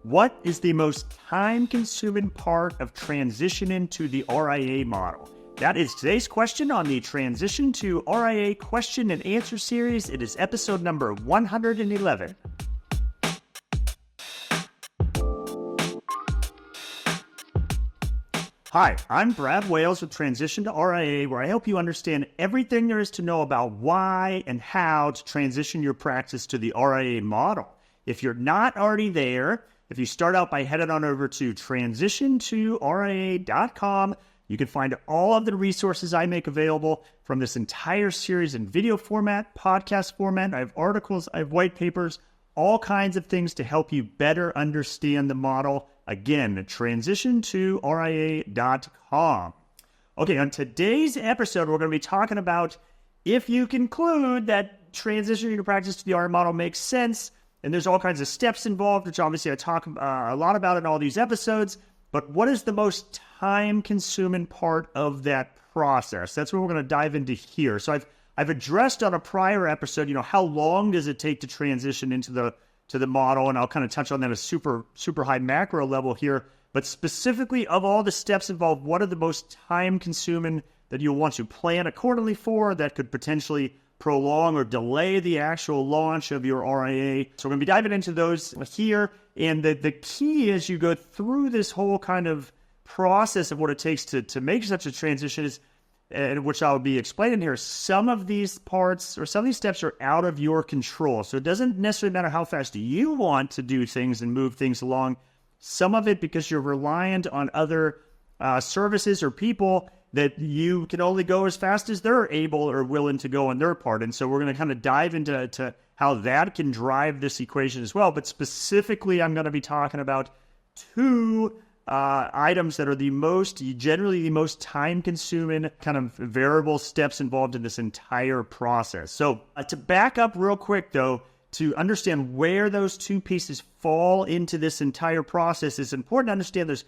What is the most time-consuming part of transitioning to the RIA model? That is today's question on the Transition to RIA question and answer series. It is episode number 111. Hi, I'm Brad Wales with Transition to RIA, where I help you understand everything there is to know about why and how to transition your practice to the RIA model. If you're not already there, if you start out by heading on over to transitiontoria.com, you can find all of the resources I make available from this entire series in video format, podcast format. I have articles, I have white papers, all kinds of things to help you better understand the model. Again, transitiontoria.com. Okay, on today's episode, we're going to be talking about if you conclude that transitioning your practice to the RIA model makes sense. And there's all kinds of steps involved, which obviously I talk a lot about in all these episodes. But what is the most time-consuming part of that process? That's what we're going to dive into here. So I've addressed on a prior episode, how long does it take to transition into the model, and I'll kind of touch on that at a super high macro level here. But specifically, of all the steps involved, what are the most time-consuming that you'll want to plan accordingly for that could potentially prolong or delay the actual launch of your RIA? So we're going to be diving into those here. And the key as you go through this whole kind of process of what it takes to make such a transition is, and which I'll be explaining here, some of these parts or some of these steps are out of your control. So it doesn't necessarily matter how fast you want to do things and move things along. Some of it because you're reliant on other services or people that you can only go as fast as they're able or willing to go on their part. And so we're going to kind of dive into how that can drive this equation as well. But specifically, I'm going to be talking about two items that are generally the most time-consuming kind of variable steps involved in this entire process. So to back up real quick, though, to understand where those two pieces fall into this entire process, it's important to understand there's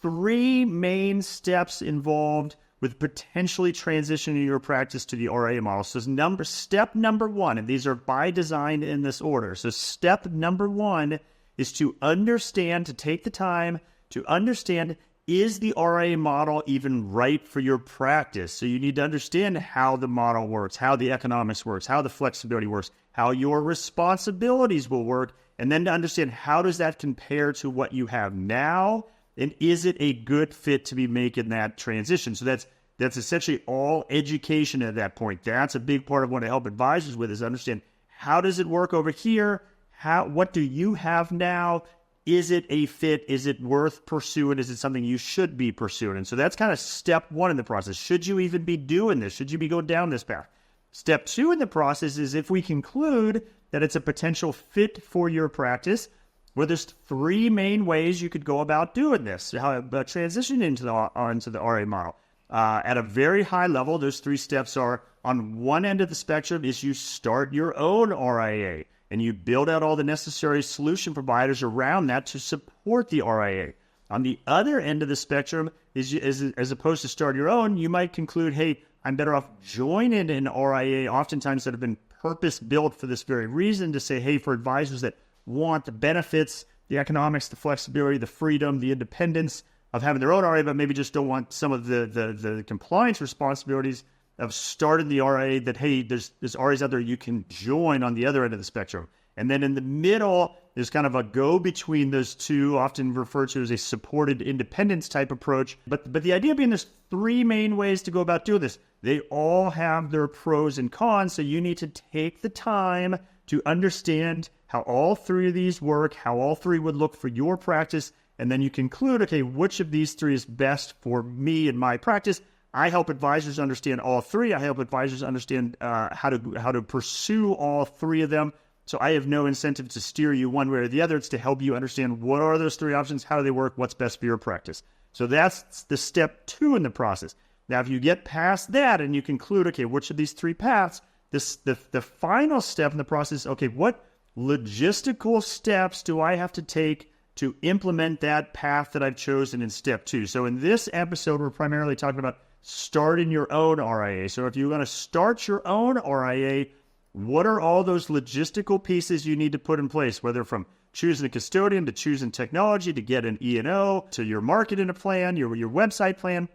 three main steps involved with potentially transitioning your practice to the RIA model. So step number one, and these are by design in this order. So step number one is to take the time to understand, is the RIA model even right for your practice? So you need to understand how the model works, how the economics works, how the flexibility works, how your responsibilities will work, and then to understand how does that compare to what you have now, and is it a good fit to be making that transition? So that's essentially all education at that point. That's a big part of what I help advisors with, is understand, how does it work over here? What do you have now? Is it a fit? Is it worth pursuing? Is it something you should be pursuing? And so that's kind of step one in the process. Should you even be doing this? Should you be going down this path? Step two in the process is if we conclude that it's a potential fit for your practice, well, there's three main ways you could go about doing this, how transition into the RIA model. At a very high level, those three steps are, on one end of the spectrum is you start your own RIA, and you build out all the necessary solution providers around that to support the RIA. On the other end of the spectrum is as opposed to start your own, you might conclude, hey, I'm better off joining an RIA, oftentimes that have been purpose-built for this very reason, to say, hey, for advisors that want the benefits, the economics, the flexibility, the freedom, the independence of having their own RIA, but maybe just don't want some of the compliance responsibilities of starting the RIA, that, hey, there's RIAs out there you can join on the other end of the spectrum. And then in the middle, there's kind of a go-between those two, often referred to as a supported independence type approach. But the idea being there's three main ways to go about doing this. They all have their pros and cons, so you need to take the time to understand how all three of these work, how all three would look for your practice, and then you conclude, okay, which of these three is best for me and my practice? I help advisors understand all three. I help advisors understand how to pursue all three of them. So I have no incentive to steer you one way or the other. It's to help you understand, what are those three options, how do they work, what's best for your practice. So that's the step two in the process. Now, if you get past that and you conclude, okay, which of these three paths, the final step in the process, okay, what logistical steps do I have to take to implement that path that I've chosen in step two? So in this episode, we're primarily talking about starting your own RIA. So if you're going to start your own RIA, what are all those logistical pieces you need to put in place, whether from choosing a custodian to choosing technology to get an E&O to your marketing plan, your website plan.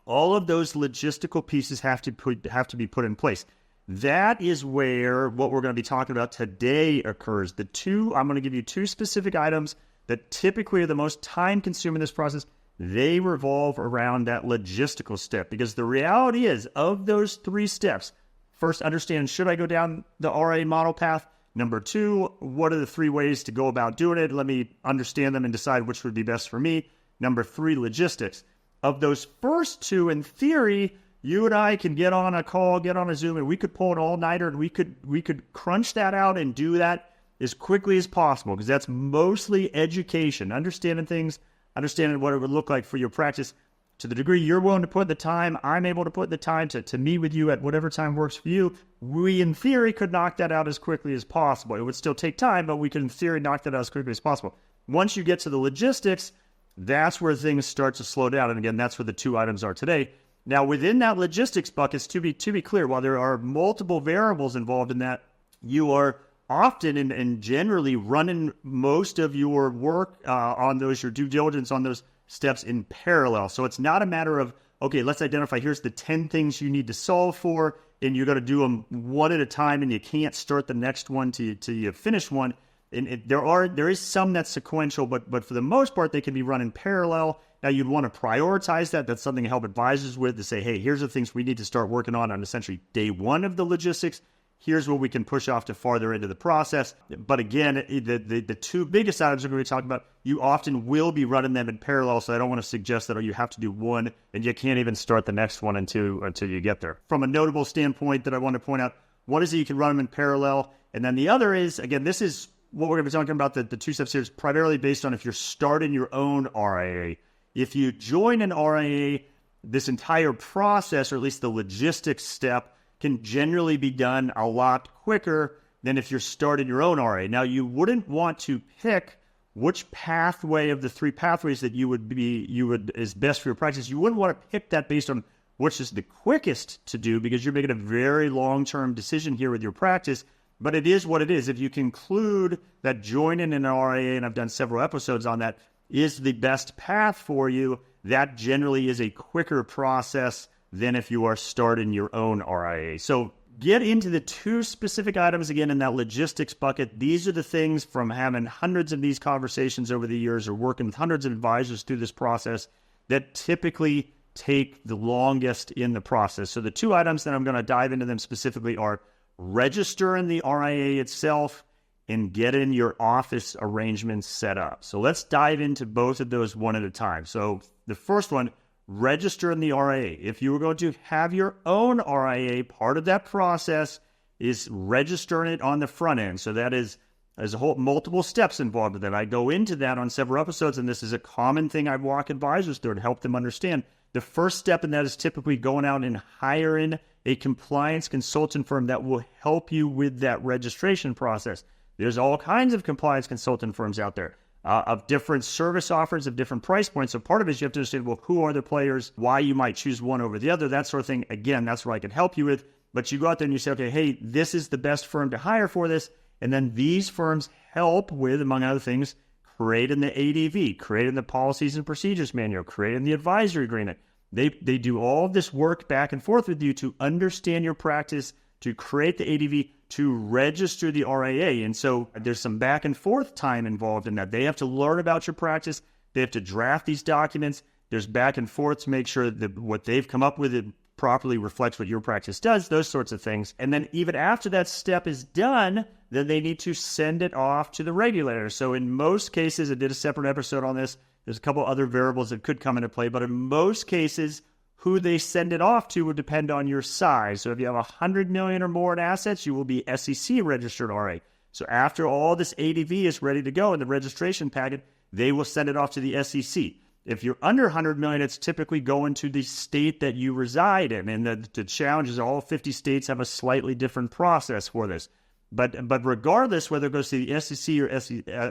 All of those logistical pieces have to be put in place. That is where what we're going to be talking about today occurs. I'm going to give you two specific items that typically are the most time-consuming in this process. They revolve around that logistical step, because the reality is, of those three steps, first, understand, should I go down the RIA model path? Number two, what are the three ways to go about doing it? Let me understand them and decide which would be best for me. Number three, logistics. Of those first two, in theory, you and I can get on a call, get on a Zoom, and we could pull an all-nighter, and we could crunch that out and do that as quickly as possible, because that's mostly education, understanding things, understanding what it would look like for your practice. To the degree you're willing to put the time, I'm able to put the time to meet with you at whatever time works for you. We, in theory, could knock that out as quickly as possible. It would still take time, but we could, in theory, knock that out as quickly as possible. Once you get to the logistics, that's where things start to slow down. And again, that's where the two items are today. Now, within that logistics bucket, to be clear, while there are multiple variables involved in that, you are often and generally running most of your work on those, your due diligence on those steps in parallel. So it's not a matter of, okay, let's identify, here's the 10 things you need to solve for, and you're going to do them one at a time, and you can't start the next one till you finish one. And there is some that's sequential, but for the most part, they can be run in parallel. Now, you'd want to prioritize that. That's something to help advisors with, to say, hey, here's the things we need to start working on essentially day one of the logistics. Here's what we can push off to farther into the process. But again, the two biggest items we're going to be talking about, you often will be running them in parallel. So I don't want to suggest that you have to do one and you can't even start the next one until you get there. From a notable standpoint that I want to point out, one is that you can run them in parallel. And then the other is, again, this is what we're going to be talking about. The two steps here is primarily based on if you're starting your own RIA. If you join an RIA, this entire process, or at least the logistics step, can generally be done a lot quicker than if you're starting your own RIA. Now, you wouldn't want to pick which pathway of the three pathways that is best for your practice. You wouldn't want to pick that based on which is the quickest to do, because you're making a very long-term decision here with your practice. But it is what it is. If you conclude that joining an RIA, and I've done several episodes on that, is the best path for you, that generally is a quicker process than if you are starting your own RIA. So get into the two specific items again in that logistics bucket. These are the things, from having hundreds of these conversations over the years or working with hundreds of advisors through this process, that typically take the longest in the process. So the two items that I'm going to dive into them specifically are registering the RIA itself and getting your office arrangements set up. So let's dive into both of those one at a time. So the first one, registering the RIA. If you were going to have your own RIA, part of that process is registering it on the front end. So that is, there's multiple steps involved with that. I go into that on several episodes, and this is a common thing I walk advisors through to help them understand. The first step in that is typically going out and hiring a compliance consultant firm that will help you with that registration process. There's all kinds of compliance consultant firms out there. Of different service offers, of different price points. So part of it is you have to understand, well, who are the players, why you might choose one over the other, that sort of thing. Again, that's where I can help you with. But you go out there and you say, okay, hey, this is the best firm to hire for this. And then these firms help with, among other things, creating the ADV, creating the policies and procedures manual, creating the advisory agreement. They do all of this work back and forth with you to understand your practice, to create the ADV, to register the RIA. And so there's some back and forth time involved in that. They have to learn about your practice. They have to draft these documents. There's back and forth to make sure that what they've come up with it properly reflects what your practice does, those sorts of things. And then even after that step is done, then they need to send it off to the regulator. So in most cases, I did a separate episode on this. There's a couple other variables that could come into play, but in most cases, who they send it off to would depend on your size. So if you have 100 million or more in assets, you will be SEC registered RIA. So after all this ADV is ready to go in the registration packet, they will send it off to the SEC. If you're under 100 million, it's typically going to the state that you reside in. And the challenge is all 50 states have a slightly different process for this. But regardless, whether it goes to the SEC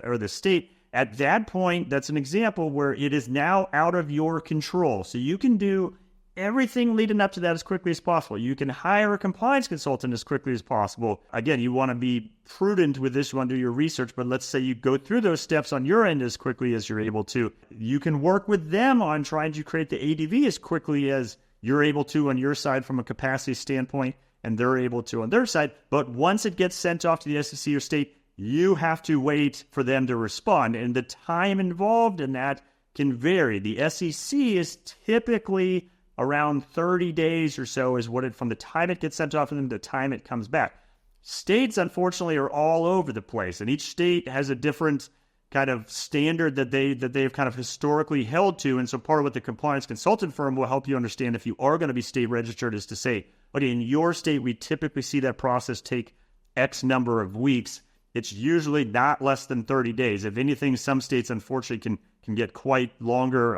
or the state, at that point, that's an example where it is now out of your control. So you can do everything leading up to that as quickly as possible. You can hire a compliance consultant as quickly as possible. Again, you want to be prudent with this, you want to do your research, but let's say you go through those steps on your end as quickly as you're able to. You can work with them on trying to create the ADV as quickly as you're able to on your side from a capacity standpoint, and they're able to on their side. But once it gets sent off to the SEC or state, you have to wait for them to respond. And the time involved in that can vary. The SEC is typically around 30 days or so is what it, from the time it gets sent off to them to the time it comes back. States, unfortunately, are all over the place, and each state has a different kind of standard that they've kind of historically held to. And so part of what the compliance consultant firm will help you understand if you are going to be state registered is to say, okay, in your state, we typically see that process take X number of weeks. It's usually not less than 30 days. If anything, some states, unfortunately, can get quite longer,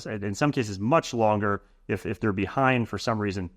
in some cases much longer, if they're behind for some reason.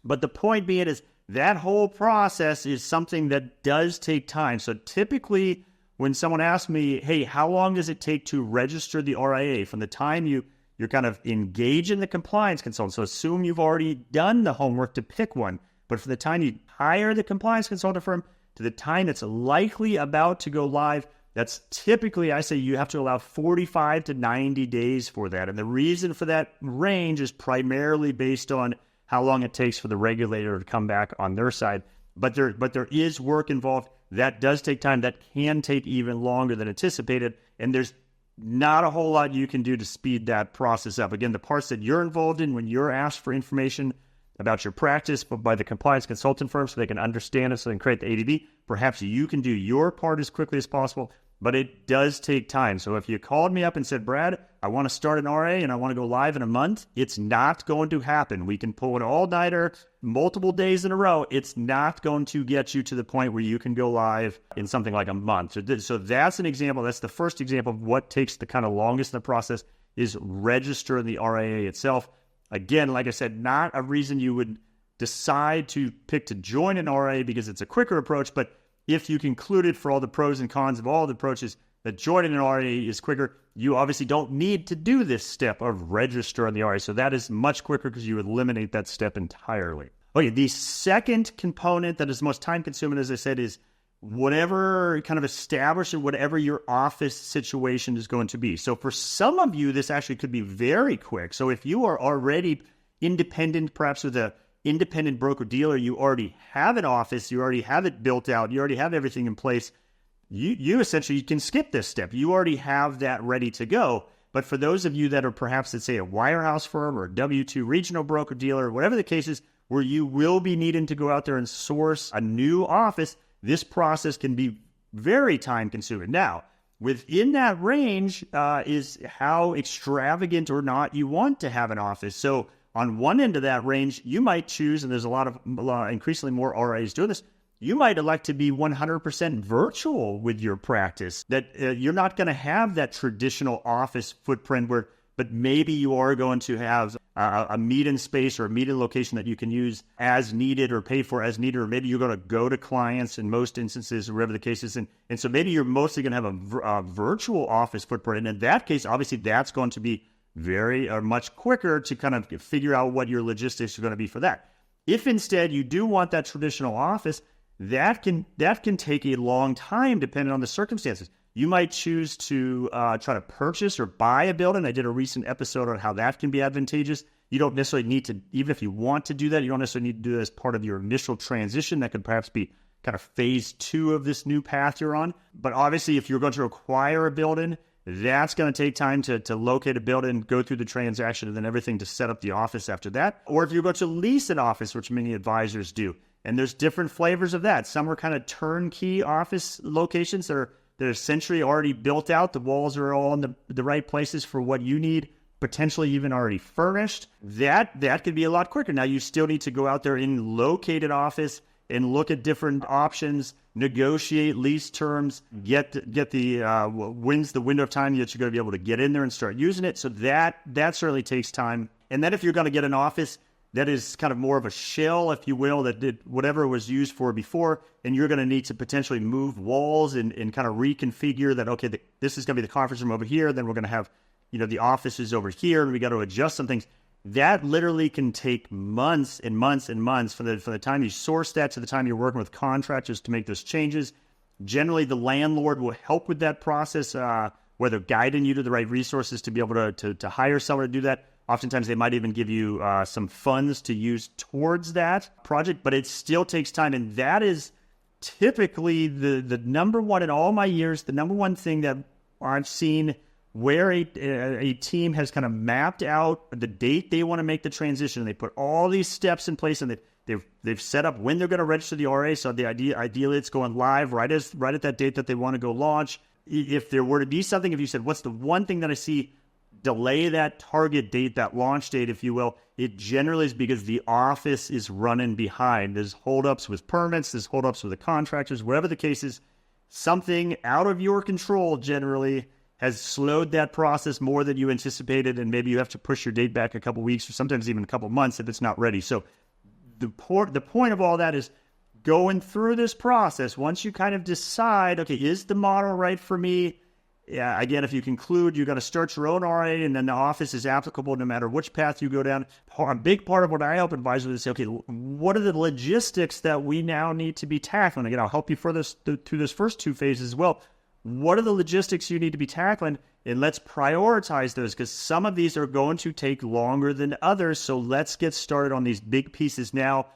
But the point being is that whole process is something that does take time. So typically, when someone asks me, hey, how long does it take to register the RIA from the time you're kind of engaged in the compliance consultant? So assume you've already done the homework to pick one, but from the time you hire the compliance consultant firm to the time it's likely about to go live, that's typically, I say, you have to allow 45 to 90 days for that. And the reason for that range is primarily based on how long it takes for the regulator to come back on their side. But there is work involved. That does take time. That can take even longer than anticipated. And there's not a whole lot you can do to speed that process up. Again, the parts that you're involved in when you're asked for information about your practice but by the compliance consultant firm so they can understand it, so they can create the ADV, perhaps you can do your part as quickly as possible, but it does take time. So if you called me up and said, Brad, I want to start an RA and I want to go live in a month, it's not going to happen. We can pull an all-nighter multiple days in a row. It's not going to get you to the point where you can go live in something like a month. So that's an example. That's the first example of what takes the kind of longest in the process is registering the RIA itself. Again, like I said, not a reason you would decide to pick to join an RIA because it's a quicker approach, but if you concluded for all the pros and cons of all the approaches that joining an RIA is quicker, you obviously don't need to do this step of register on the RIA. So that is much quicker because you eliminate that step entirely. Okay, the second component that is most time consuming, as I said, is whatever kind of establishing whatever your office situation is going to be. So for some of you, this actually could be very quick. So if you are already independent, perhaps with a independent broker-dealer, you already have an office, you already have it built out, you already have everything in place, you essentially can skip this step. You already have that ready to go. But for those of you that are perhaps, let's say, a wirehouse firm or a W-2 regional broker-dealer, whatever the case is, where you will be needing to go out there and source a new office, this process can be very time-consuming. Now, within that range is how extravagant or not you want to have an office. So on one end of that range, you might choose, and there's a lot increasingly more RIAs doing this, you might elect to be 100% virtual with your practice, that you're not going to have that traditional office footprint but maybe you are going to have a meet-in space or a meet-in location that you can use as needed or pay for as needed, or maybe you're going to go to clients in most instances, or whatever the case is. And so maybe you're mostly going to have a virtual office footprint. And in that case, obviously, that's going to be much quicker to kind of figure out what your logistics are going to be for that. If instead you do want that traditional office, that can take a long time depending on the circumstances. You might choose to try to purchase or buy a building. I did a recent episode on how that can be advantageous. You don't necessarily need to, even if you want to do that, you don't necessarily need to do that as part of your initial transition. That could perhaps be kind of phase 2 of this new path you're on. But obviously, if you're going to acquire a building, that's going to take time to locate a building, go through the transaction, and then everything to set up the office after that. Or if you're going to lease an office, which many advisors do. And there's different flavors of that. Some are kind of turnkey office locations that are essentially already built out. The walls are all in the right places for what you need, potentially even already furnished. That could be a lot quicker. Now, you still need to go out there and locate an office and look at different options, negotiate lease terms, get the when's the window of time that you're going to be able to get in there and start using it. So that certainly takes time. And then if you're going to get an office that is kind of more of a shell, if you will, that did whatever it was used for before, and you're going to need to potentially move walls and kind of reconfigure that, okay, this is going to be the conference room over here, then we're going to have, the offices over here, and we got to adjust some things. that literally can take months and months and months from the time you source that to the time you're working with contractors to make those changes. Generally, the landlord will help with that process, whether guiding you to the right resources to be able to hire someone to do that. Oftentimes, they might even give you some funds to use towards that project, but it still takes time. And that is typically the number one in all my years, the number one thing that I've seen where a team has kind of mapped out the date they want to make the transition. They put all these steps in place, and they've set up when they're going to register the RIA. So ideally it's going live right at that date that they want to go launch. If there were to be something, if you said, what's the one thing that I see delay that target date, that launch date, if you will, it generally is because the office is running behind. There's holdups with permits, there's holdups with the contractors, whatever the case is. Something out of your control generally has slowed that process more than you anticipated, and maybe you have to push your date back a couple weeks or sometimes even a couple months if it's not ready. So the point of all that is going through this process. Once you kind of decide, okay, is the model right for me? Yeah, again, if you conclude you're going to start your own RIA and then the office is applicable no matter which path you go down. A big part of what I help advisors is say, okay, what are the logistics that we now need to be tackling? Again, I'll help you further through this first two phases as well. What are the logistics you need to be tackling? And let's prioritize those, because some of these are going to take longer than others. So let's get started on these big pieces now.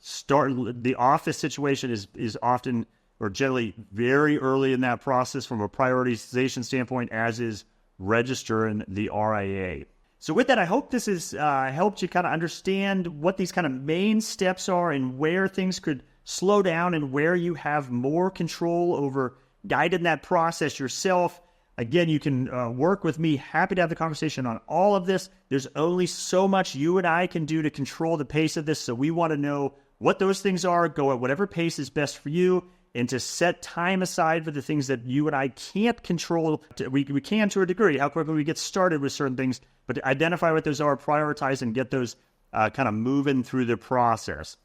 The office situation is often or generally very early in that process from a prioritization standpoint, as is registering the RIA. So with that, I hope this has helped you kind of understand what these kind of main steps are and where things could slow down and where you have more control over guiding that process yourself. Again, you can work with me. Happy to have the conversation on all of this. There's only so much you and I can do to control the pace of this. So we want to know what those things are, go at whatever pace is best for you, and to set time aside for the things that you and I can't control. We can to a degree, how quickly we get started with certain things, but to identify what those are, prioritize, and get those kind of moving through the process.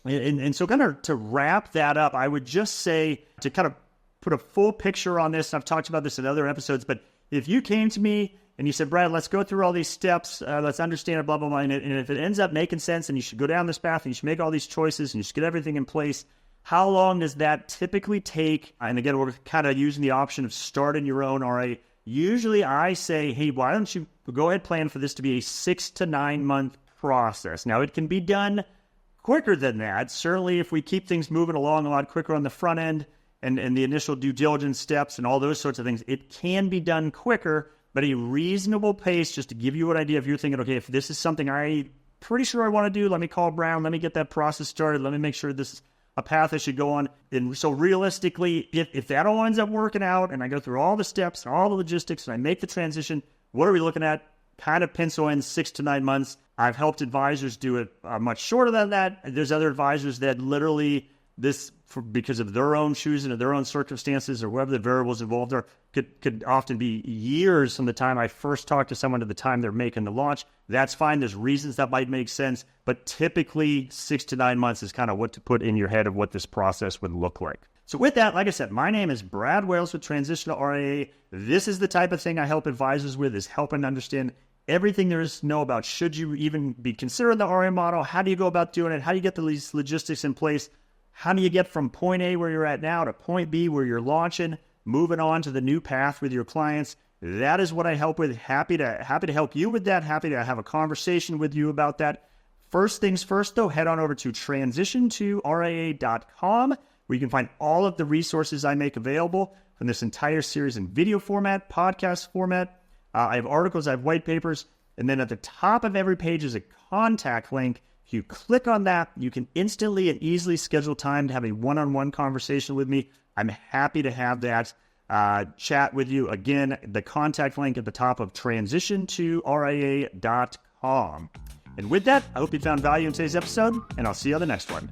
And so kind of to wrap that up, I would just say to kind of put a full picture on this, and I've talked about this in other episodes, but if you came to me and you said, Brad, let's go through all these steps, let's understand it, blah, blah, blah, and if it ends up making sense and you should go down this path and you should make all these choices and you should get everything in place, how long does that typically take? And again, we're kind of using the option of starting your own RIA. Usually I say, hey, why don't you go ahead and plan for this to be a 6 to 9 month process. Now, it can be done quicker than that. Certainly, if we keep things moving along a lot quicker on the front end and the initial due diligence steps and all those sorts of things, it can be done quicker, but a reasonable pace, just to give you an idea. If you're thinking, okay, if this is something I'm pretty sure I want to do, let me call Brown, let me get that process started, let me make sure this is a path I should go on. And so realistically, if that all ends up working out and I go through all the steps and all the logistics and I make the transition, what are we looking at? Kind of pencil in 6 to 9 months. I've helped advisors do it much shorter than that. There's other advisors that literally because of their own choosing or their own circumstances or whatever the variables involved are, could often be years from the time I first talk to someone to the time they're making the launch. That's fine. There's reasons that might make sense, but typically 6 to 9 months is kind of what to put in your head of what this process would look like. So with that, like I said, my name is Brad Wales with Transition To RIA I. This is the type of thing I help advisors with, is helping understand everything there is to know about should you even be considering the RIA model, how do you go about doing it, how do you get these logistics in place, how do you get from point A where you're at now to point B where you're launching, moving on to the new path with your clients. That is what I help with. Happy to help you with that. Happy to have a conversation with you about that. First things first, though, head on over to transitiontoria.com, where you can find all of the resources I make available from this entire series in video format, podcast format. I have articles, I have white papers, and then at the top of every page is a contact link. If you click on that, you can instantly and easily schedule time to have a one-on-one conversation with me. I'm happy to have that chat with you. Again, the contact link at the top of transitiontoria.com. And with that, I hope you found value in today's episode, and I'll see you on the next one.